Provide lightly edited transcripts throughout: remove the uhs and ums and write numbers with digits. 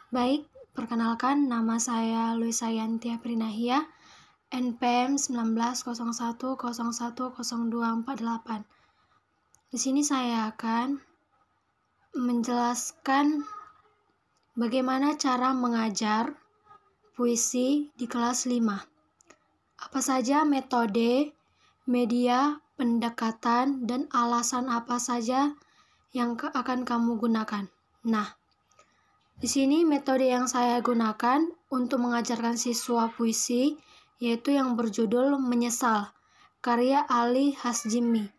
Baik, perkenalkan nama saya Luisa Yanti Aprinahia, NPM 1901010248. Di sini saya akan menjelaskan bagaimana cara mengajar puisi di kelas 5. Apa saja metode, media, pendekatan, dan alasan apa saja yang akan kamu gunakan. Nah, di sini metode yang saya gunakan untuk mengajarkan siswa puisi yaitu yang berjudul Menyesal, karya Ali Hasjimi,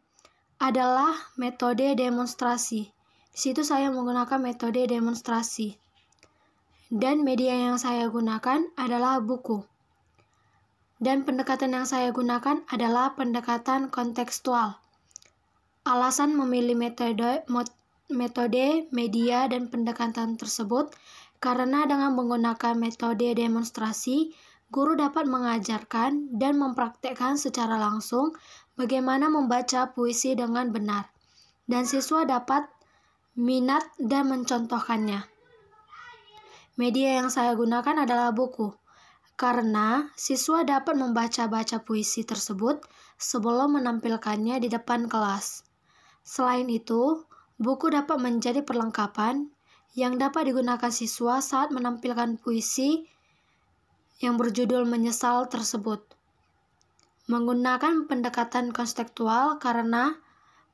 adalah metode demonstrasi. Di situ saya menggunakan metode demonstrasi. Dan media yang saya gunakan adalah buku. Dan pendekatan yang saya gunakan adalah pendekatan kontekstual. Alasan memilih metode, media, dan pendekatan tersebut karena dengan menggunakan metode demonstrasi, guru dapat mengajarkan dan mempraktekkan secara langsung bagaimana membaca puisi dengan benar, dan siswa dapat minat dan mencontohkannya. Media yang saya gunakan adalah buku, karena siswa dapat membaca-baca puisi tersebut sebelum menampilkannya di depan kelas. Selain itu, buku dapat menjadi perlengkapan yang dapat digunakan siswa saat menampilkan puisi yang berjudul Menyesal tersebut. Menggunakan pendekatan konstekstual karena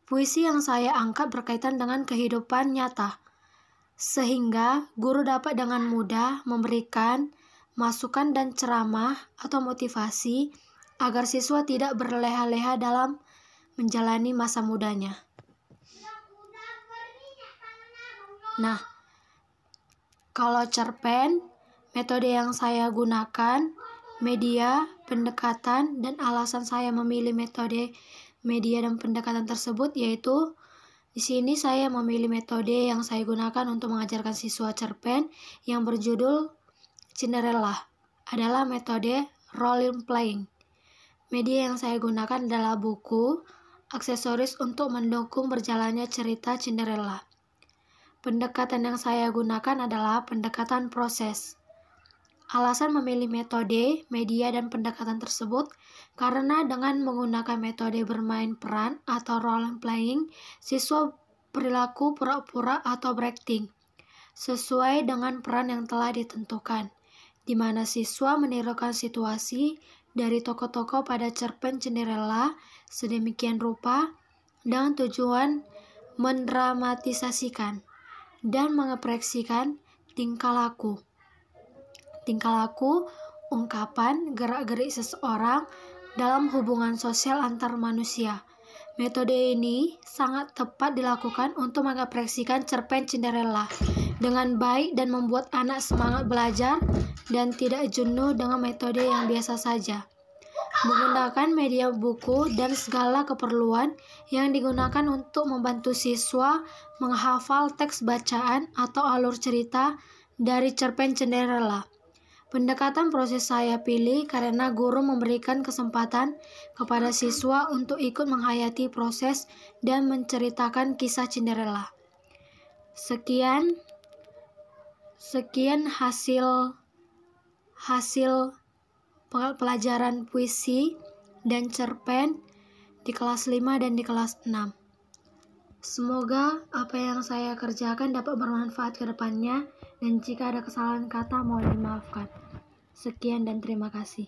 puisi yang saya angkat berkaitan dengan kehidupan nyata, sehingga guru dapat dengan mudah memberikan masukan dan ceramah atau motivasi agar siswa tidak berleha-leha dalam menjalani masa mudanya. Nah, kalau cerpen, metode yang saya gunakan, media, pendekatan, dan alasan saya memilih metode, media, dan pendekatan tersebut yaitu di sini saya memilih metode yang saya gunakan untuk mengajarkan siswa cerpen yang berjudul Cinderella adalah metode role playing. Media yang saya gunakan adalah buku, aksesoris untuk mendukung berjalannya cerita Cinderella. Pendekatan yang saya gunakan adalah pendekatan proses. Alasan memilih metode, media, dan pendekatan tersebut karena dengan menggunakan metode bermain peran atau role playing, siswa perilaku pura-pura atau berakting sesuai dengan peran yang telah ditentukan, di mana siswa menirukan situasi dari tokoh-tokoh pada cerpen Cinderella sedemikian rupa dengan tujuan mendramatisasikan dan mengekspresikan tingkah laku, ungkapan, gerak-gerik seseorang dalam hubungan sosial antar manusia. Metode ini sangat tepat dilakukan untuk mengekspresikan cerpen Cinderella dengan baik dan membuat anak semangat belajar dan tidak jenuh dengan metode yang biasa saja. Menggunakan media buku dan segala keperluan yang digunakan untuk membantu siswa menghafal teks bacaan atau alur cerita dari cerpen Cinderella. Pendekatan proses saya pilih karena guru memberikan kesempatan kepada siswa untuk ikut menghayati proses dan menceritakan kisah Cinderella. Sekian hasil pelajaran puisi dan cerpen di kelas 5 dan di kelas 6. Semoga apa yang saya kerjakan dapat bermanfaat ke depannya, dan jika ada kesalahan kata mohon dimaafkan. Sekian dan terima kasih.